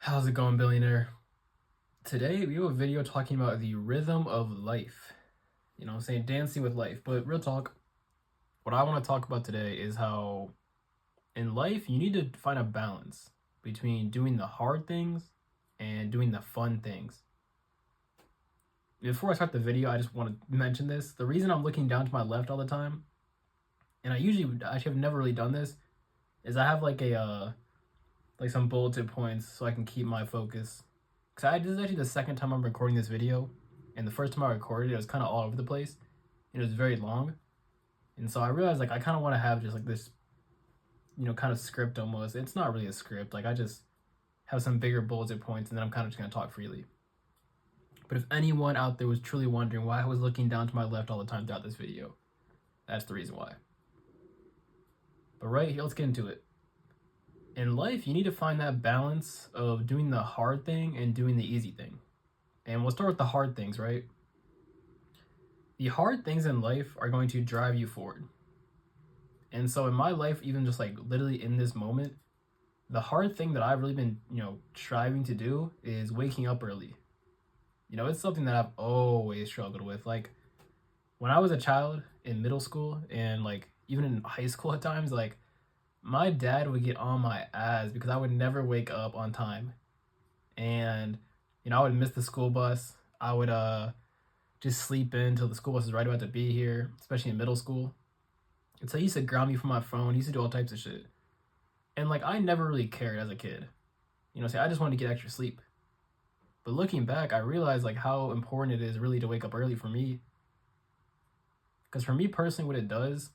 How's it going, billionaire? Today we have a video talking about the rhythm of life. You know what I'm saying? Dancing with life. But real talk, what I want to talk about today is how in life you need to find a balance between doing the hard things and doing the fun things. Before I start the video, I just want to mention this. The reason I'm looking down to my left all the time, and I actually have never really done this, is I have like some bulleted points so I can keep my focus. Cause this is actually the second time I'm recording this video, and the first time I recorded it was kind of all over the place. It was very long, and so I realized like I kind of want to have just like this, kind of script almost. It's not really a script. Like I just have some bigger bulleted points, and then I'm kind of just gonna talk freely. But if anyone out there was truly wondering why I was looking down to my left all the time throughout this video, that's the reason why. But right here, let's get into it. In life, you need to find that balance of doing the hard thing and doing the easy thing. And we'll start with the hard things, right? The hard things in life are going to drive you forward. And so in my life, even just like literally in this moment, the hard thing that I've really been, striving to do is waking up early. It's something that I've always struggled with. Like when I was a child in middle school and like even in high school at times, like my dad would get on my ass because I would never wake up on time. And, I would miss the school bus. I would just sleep in until the school bus was right about to be here, especially in middle school. And so he used to ground me from my phone. He used to do all types of shit. And like I never really cared as a kid. Say I just wanted to get extra sleep. But looking back, I realized like how important it is really to wake up early for me. Because for me personally, what it does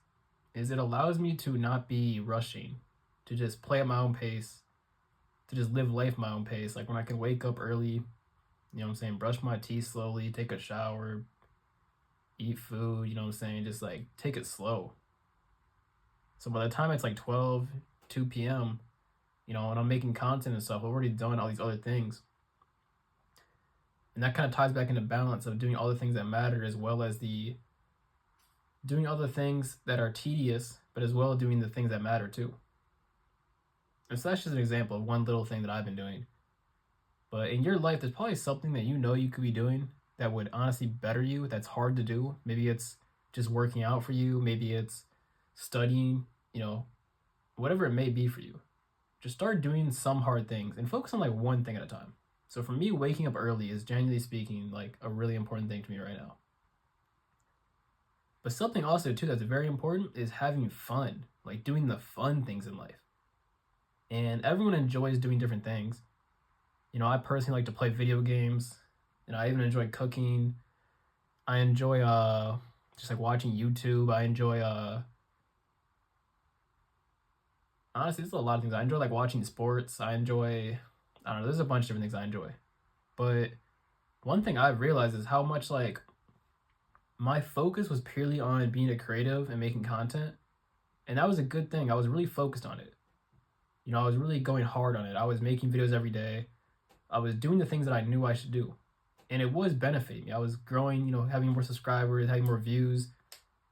is it allows me to not be rushing, to just play at my own pace, to just live life my own pace. Like when I can wake up early, brush my teeth slowly, take a shower, eat food, just like take it slow. So by the time it's like 12, 2 p.m., and I'm making content and stuff, I've already done all these other things. And that kind of ties back into balance of doing all the things that matter as well as the doing other things that are tedious, but as well doing the things that matter too. And so that's just an example of one little thing that I've been doing. But in your life, there's probably something that you could be doing that would honestly better you, that's hard to do. Maybe it's just working out for you. Maybe it's studying, whatever it may be for you. Just start doing some hard things and focus on like one thing at a time. So for me, waking up early is genuinely speaking like a really important thing to me right now. But something also too that's very important is having fun, like doing the fun things in life. And everyone enjoys doing different things. I personally like to play video games, and I even enjoy cooking. I enjoy just like watching YouTube. I enjoy honestly, there's a lot of things. I enjoy like watching sports. I don't know, there's a bunch of different things I enjoy. But one thing I've realized is how much like my focus was purely on being a creative and making content. And that was a good thing. I was really focused on it. I was really going hard on it. I was making videos every day. I was doing the things that I knew I should do. And it was benefiting me. I was growing, having more subscribers, having more views.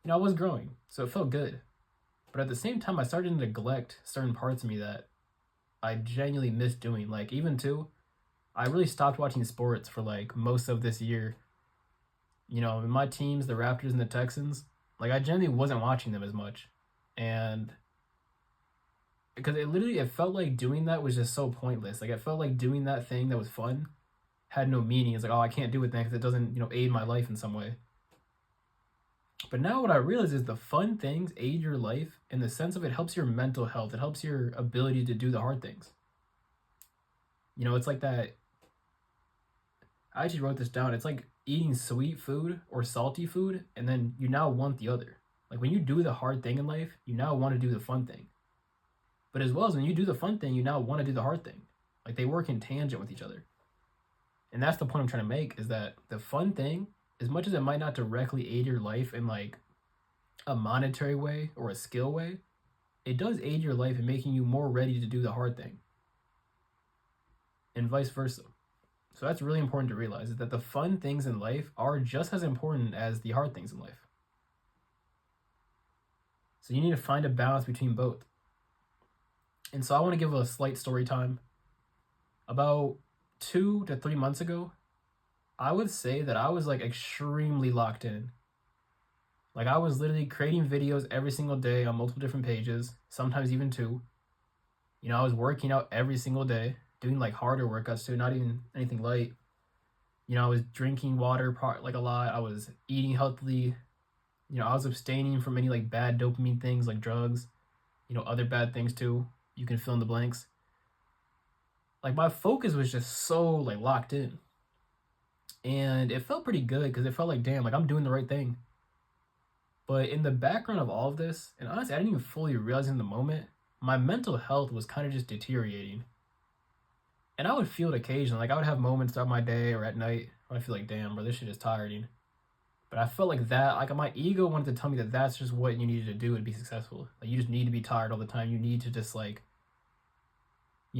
I was growing. So it felt good. But at the same time, I started to neglect certain parts of me that I genuinely missed doing. Like even too, I really stopped watching sports for like most of this year. In my teams, the Raptors and the Texans, like I genuinely wasn't watching them as much. And because it felt like doing that was just so pointless. Like it felt like doing that thing that was fun had no meaning. It's like, oh, I can't do it then because it doesn't, aid my life in some way. But now what I realize is the fun things aid your life in the sense of it helps your mental health. It helps your ability to do the hard things. It's like that. I actually wrote this down. It's like eating sweet food or salty food, and then you now want the other. Like when you do the hard thing in life, you now want to do the fun thing. But as well as when you do the fun thing, you now want to do the hard thing. Like they work in tangent with each other. And that's the point I'm trying to make is that the fun thing, as much as it might not directly aid your life in like a monetary way or a skill way, it does aid your life in making you more ready to do the hard thing. And vice versa. So that's really important to realize is that the fun things in life are just as important as the hard things in life. So you need to find a balance between both. And so I want to give a slight story time. About 2 to 3 months ago, I would say that I was like extremely locked in. Like I was literally creating videos every single day on multiple different pages, sometimes even two. I was working out every single day, doing like harder workouts too, not even anything light. I was drinking water like a lot. I was eating healthily. I was abstaining from any like bad dopamine things like drugs, other bad things too. You can fill in the blanks. Like my focus was just so like locked in. And it felt pretty good because it felt like, damn, like I'm doing the right thing. But in the background of all of this, and honestly, I didn't even fully realize in the moment, my mental health was kind of just deteriorating. And I would feel it occasionally. Like I would have moments throughout my day or at night where I feel like, damn, bro, this shit is tiring. But I felt like that, like my ego wanted to tell me that that's just what you needed to do to be successful. Like you just need to be tired all the time. You need to just like,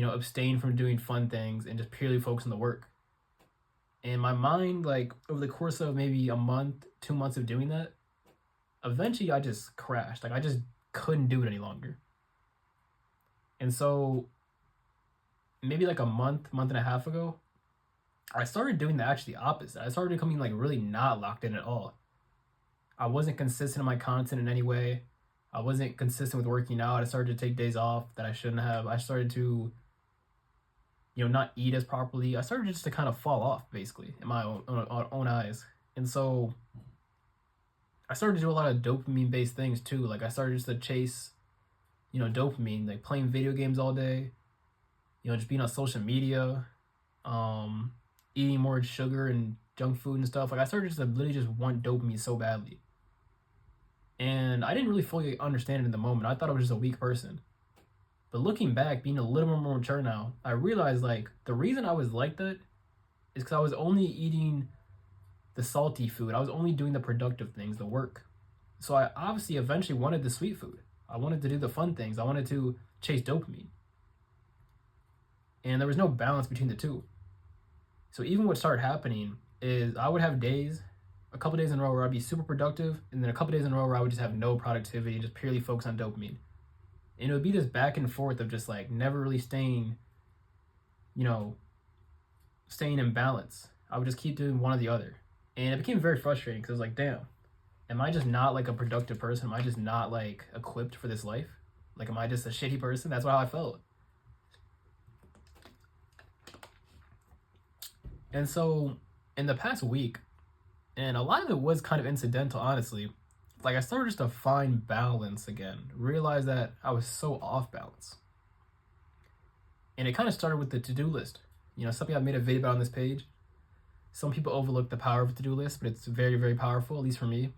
abstain from doing fun things and just purely focus on the work. And my mind, like over the course of maybe a month, 2 months of doing that, eventually I just crashed. Like I just couldn't do it any longer. And so maybe like a month and a half ago, I started doing the actually opposite. I started becoming like really not locked in at all. I wasn't consistent in my content in any way. I wasn't consistent with working out. I started to take days off that I shouldn't have. I started to, not eat as properly. I started just to kind of fall off basically in my own eyes. And so I started to do a lot of dopamine based things too. Like I started just to chase, dopamine, like playing video games all day, just being on social media, eating more sugar and junk food and stuff. Like I started just to literally just want dopamine so badly. And I didn't really fully understand it in the moment. I thought I was just a weak person. But looking back, being a little more mature now, I realized like the reason I was like that is because I was only eating the salty food. I was only doing the productive things, the work. So I obviously eventually wanted the sweet food. I wanted to do the fun things. I wanted to chase dopamine. And there was no balance between the two. So even what started happening is I would have days, a couple days in a row where I'd be super productive, and then a couple days in a row where I would just have no productivity, just purely focus on dopamine. And it would be this back and forth of just like never really staying in balance. I would just keep doing one or the other. And it became very frustrating because I was like, damn, am I just not like a productive person? Am I just not like equipped for this life? Like, am I just a shitty person? That's how I felt. And so in the past week, and a lot of it was kind of incidental, honestly, like I started just to find balance again, realized that I was so off balance. And it kind of started with the to-do list. Something I made a video about on this page. Some people overlook the power of a to-do list, but it's very, very powerful, at least for me.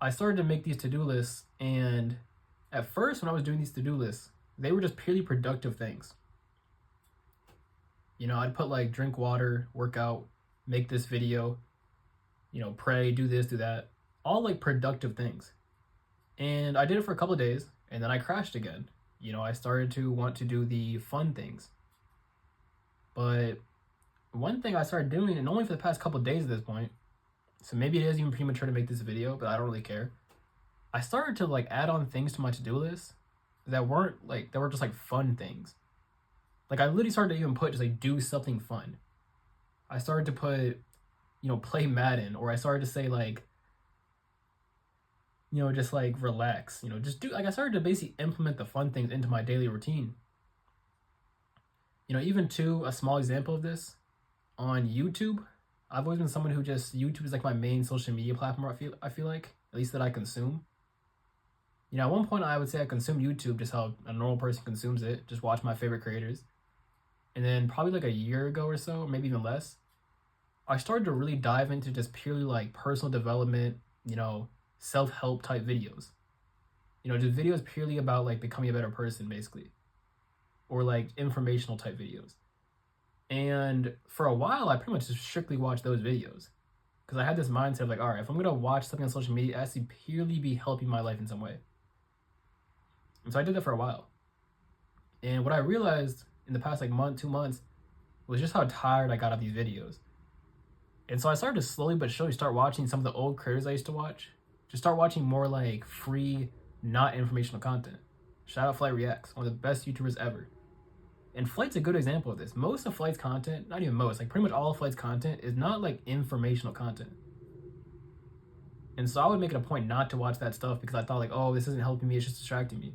I started to make these to-do lists, and at first when I was doing these to-do lists, they were just purely productive things. I'd put like drink water, work out, make this video, pray, do this, do that. All like productive things. And I did it for a couple of days, and then I crashed again. I started to want to do the fun things. But one thing I started doing, and only for the past couple of days at this point, so maybe it is even premature to make this video, but I don't really care. I started to like add on things to my to-do list that were just like fun things. Like I literally started to even put just like do something fun. I started to put, play Madden, or I started to say like, just like relax, just do, like I started to basically implement the fun things into my daily routine. Even to a small example of this, on YouTube, I've always been someone who just, YouTube is like my main social media platform, I feel like, at least that I consume. At one point I would say I consumed YouTube just how a normal person consumes it, just watch my favorite creators. And then probably like a year ago or so, maybe even less, I started to really dive into just purely like personal development, self-help type videos. Just videos purely about like becoming a better person basically. Or like informational type videos. And for a while, I pretty much just strictly watched those videos. Because I had this mindset of like, all right, if I'm going to watch something on social media, it has to purely be helping my life in some way. And so I did that for a while. And what I realized in the past like month, 2 months, was just how tired I got of these videos. And so I started to slowly but surely start watching some of the old creators I used to watch. Just start watching more like free, not informational content. Shout out Flight Reacts, one of the best YouTubers ever. And Flight's a good example of this. Most of Flight's content, not even most, like pretty much all of Flight's content is not like informational content. And so I would make it a point not to watch that stuff because I thought like, oh, this isn't helping me, it's just distracting me.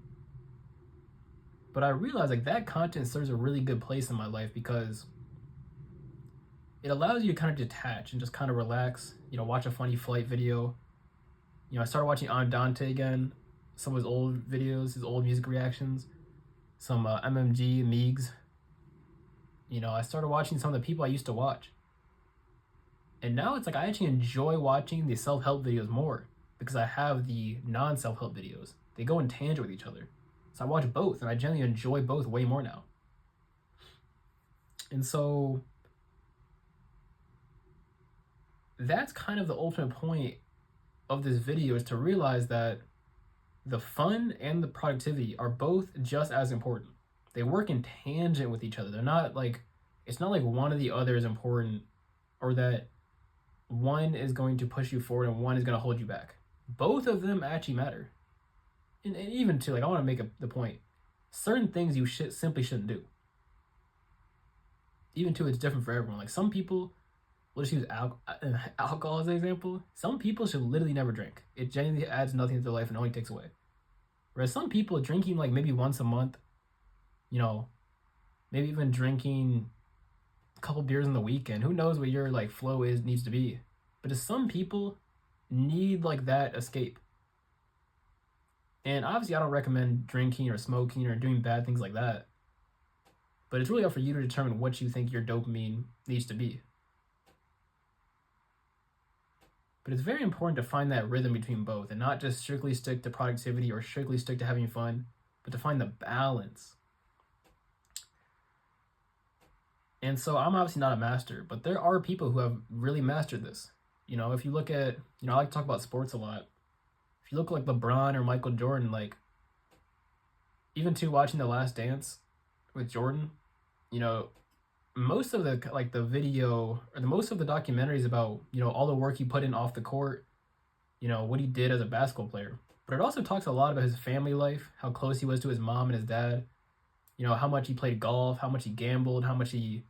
But I realized like that content serves a really good place in my life because it allows you to kind of detach and just kind of relax, watch a funny Flight video. I started watching On Dante again, some of his old videos, his old music reactions, some MMG, Meigs. I started watching some of the people I used to watch. And now it's like I actually enjoy watching the self-help videos more because I have the non-self-help videos. They go in tangent with each other. So I watch both and I generally enjoy both way more now. And so that's kind of the ultimate point of this video, is to realize that the fun and the productivity are both just as important. They work in tangent with each other. They're not like, it's not like one or the other is important, or that one is going to push you forward and one is going to hold you back. Both of them actually matter. And even too, like I want to make the point, certain things you simply shouldn't do. Even too, it's different for everyone. Like some people, let's use alcohol as an example. Some people should literally never drink. It genuinely adds nothing to their life and only takes away. Whereas some people, drinking like maybe once a month, maybe even drinking a couple beers on the weekend, who knows what your like flow needs to be. But some people need like that escape. And obviously I don't recommend drinking or smoking or doing bad things like that. But it's really up for you to determine what you think your dopamine needs to be. But it's very important to find that rhythm between both and not just strictly stick to productivity or strictly stick to having fun, but to find the balance. And so I'm obviously not a master, but there are people who have really mastered this. If you look at, I like to talk about sports a lot. If you look like LeBron or Michael Jordan, like even to watching The Last Dance with Jordan, most of the video or most of the documentaries about, all the work he put in off the court, what he did as a basketball player. But it also talks a lot about his family life, how close he was to his mom and his dad, how much he played golf, how much he gambled, how much he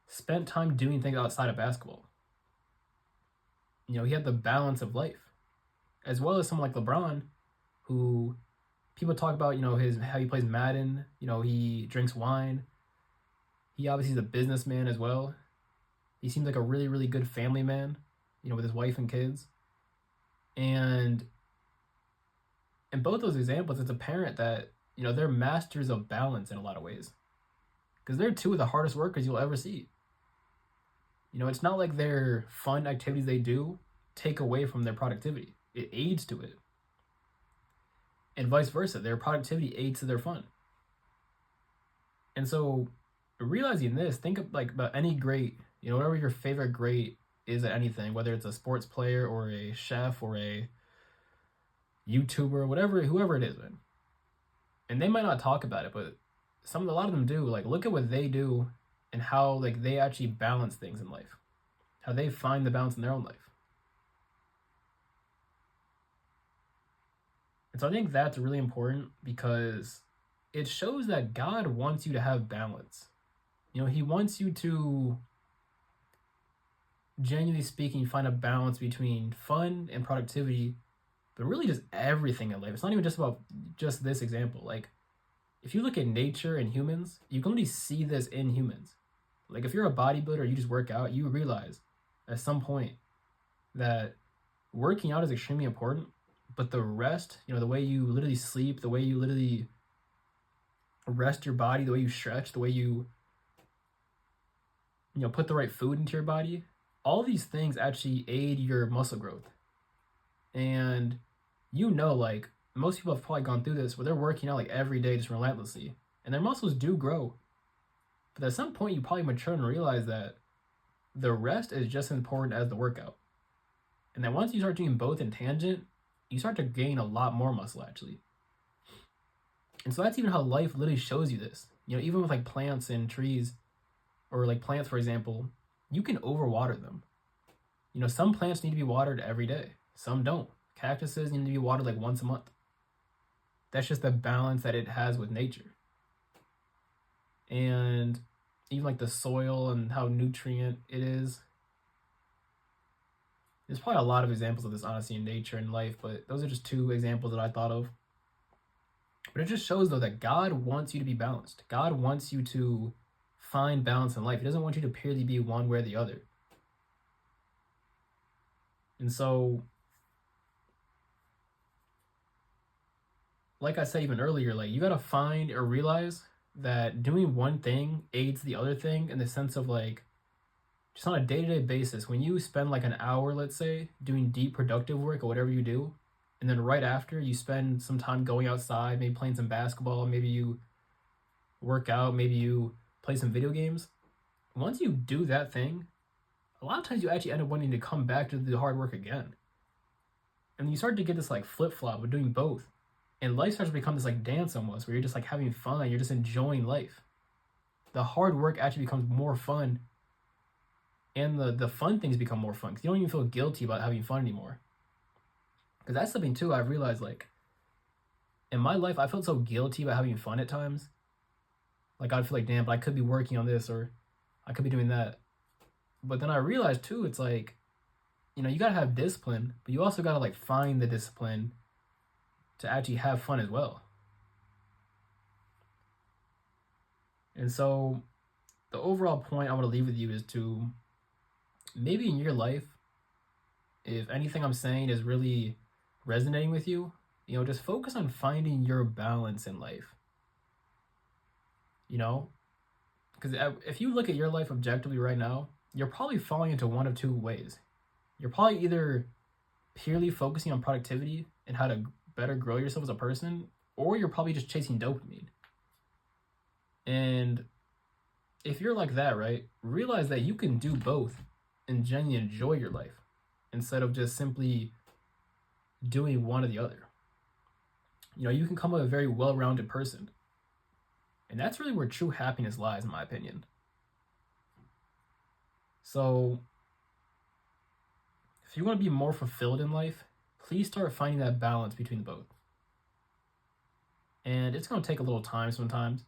spent time doing things outside of basketball. He had the balance of life, as well as someone like LeBron, who people talk about, how he plays Madden, he drinks wine. He obviously is a businessman as well. He seems like a really, really good family man, with his wife and kids. And in both those examples, it's apparent that, they're masters of balance in a lot of ways. Because they're two of the hardest workers you'll ever see. It's not like their fun activities they do take away from their productivity. It aids to it. And vice versa. Their productivity aids to their fun. And so realizing this, think of like about any great, whatever your favorite great is at anything, whether it's a sports player or a chef or a YouTuber, whoever it is, man. And they might not talk about it, but a lot of them do. Like, look at what they do and how like they actually balance things in life, how they find the balance in their own life. And so I think that's really important because it shows that God wants you to have balance. He wants you to, genuinely speaking, find a balance between fun and productivity, but really just everything in life. It's not even just about just this example. Like, if you look at nature and humans, you can only see this in humans. Like, if you're a bodybuilder, you just work out, you realize at some point that working out is extremely important, but the rest, the way you literally sleep, the way you literally rest your body, the way you stretch, the way you put the right food into your body, all these things actually aid your muscle growth. And like most people have probably gone through this where they're working out like every day just relentlessly and their muscles do grow. But at some point you probably mature and realize that the rest is just as important as the workout. And then once you start doing both in tangent, you start to gain a lot more muscle actually. And so that's even how life literally shows you this. Even with like plants and trees, or like plants, for example, you can overwater them. Some plants need to be watered every day. Some don't. Cactuses need to be watered like once a month. That's just the balance that it has with nature. and even like the soil and how nutrient it is. There's probably a lot of examples of this, honestly, in nature and life, but those are just two examples that I thought of. But it just shows, though, that God wants you to be balanced. God wants you to find balance in life. He doesn't want you to purely be one way or the other. And so, like I said even earlier, like, you gotta find or realize that doing one thing aids the other thing, in the sense of, like, just on a day-to-day basis, when you spend like an hour, let's say, doing deep productive work or whatever you do, and then right after you spend some time going outside, maybe playing some basketball, maybe you work out, maybe you play some video games. Once you do that thing, a lot of times you actually end up wanting to come back to the hard work again. And you start to get this like flip-flop of doing both. And life starts to become this like dance almost, where you're just like having fun, you're just enjoying life. The hard work actually becomes more fun, and the fun things become more fun, because you don't even feel guilty about having fun anymore. Because that's something too I've realized, like, in my life, I felt so guilty about having fun at times. Like, I'd feel like, damn, but I could be working on this, or I could be doing that. But then I realized too, it's like, you gotta have discipline, but you also gotta like find the discipline to actually have fun as well. And so the overall point I want to leave with you is to, maybe in your life, if anything I'm saying is really resonating with you, just focus on finding your balance in life. Because if you look at your life objectively right now, you're probably falling into one of two ways. You're probably either purely focusing on productivity and how to better grow yourself as a person, or you're probably just chasing dopamine. And if you're like that, right, realize that you can do both and genuinely enjoy your life, instead of just simply doing one or the other. You can come up a very well-rounded person. And that's really where true happiness lies, in my opinion. So, if you want to be more fulfilled in life, please start finding that balance between both. And it's going to take a little time sometimes.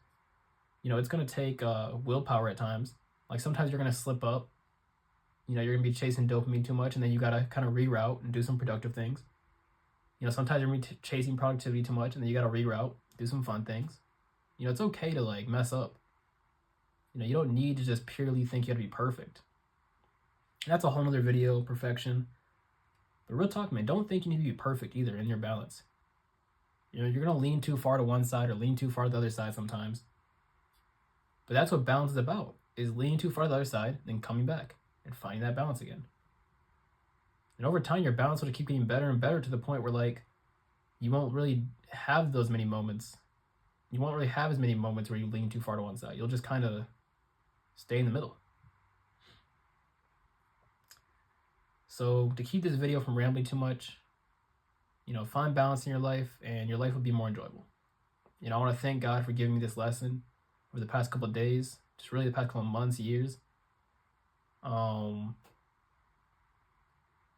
It's going to take willpower at times. Like, sometimes you're going to slip up. You're going to be chasing dopamine too much, and then you got to kind of reroute and do some productive things. Sometimes you're going to be chasing productivity too much, and then you got to reroute, do some fun things. It's okay to like mess up. You don't need to just purely think you have to be perfect. And that's a whole nother video, perfection. But real talk, man, don't think you need to be perfect either in your balance. You're going to lean too far to one side or lean too far to the other side sometimes. But that's what balance is about, is leaning too far to the other side, then coming back and finding that balance again. And over time, your balance will keep getting better and better, to the point where like you won't really have those many moments. You won't really have as many moments where you lean too far to one side. You'll just kind of stay in the middle. So to keep this video from rambling too much, find balance in your life, and your life will be more enjoyable. I want to thank God for giving me this lesson over the past couple of days, just really the past couple of months, years.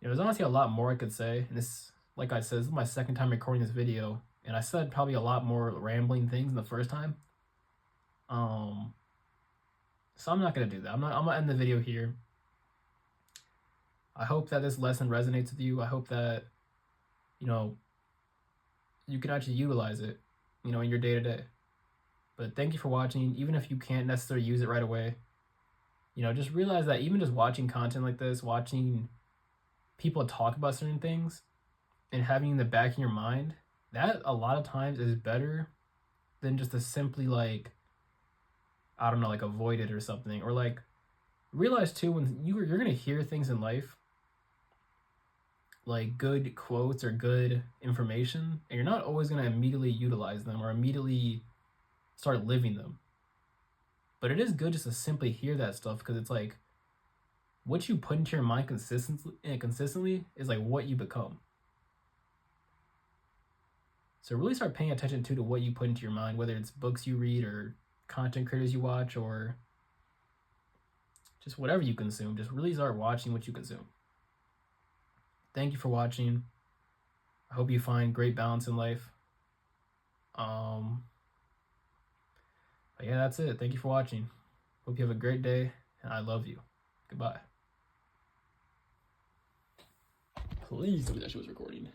There's honestly a lot more I could say, and this, like I said, this is my second time recording this video, and I said probably a lot more rambling things than the first time. So I'm not gonna do that. I'm gonna end the video here. I hope that this lesson resonates with you. I hope that you can actually utilize it, in your day-to-day. But thank you for watching. Even if you can't necessarily use it right away, just realize that even just watching content like this, watching people talk about certain things, and having in the back of your mind, that a lot of times is better than just to simply like, I don't know, like avoid it or something. Or like, realize too, when you're gonna hear things in life, like good quotes or good information, and you're not always gonna immediately utilize them or immediately start living them. But it is good just to simply hear that stuff, because it's like, what you put into your mind consistently is like what you become. So really start paying attention to what you put into your mind, whether it's books you read or content creators you watch or just whatever you consume. Just really start watching what you consume. Thank you for watching. I hope you find great balance in life. But yeah, that's it. Thank you for watching. Hope you have a great day, and I love you. Goodbye. Please tell me that she was recording.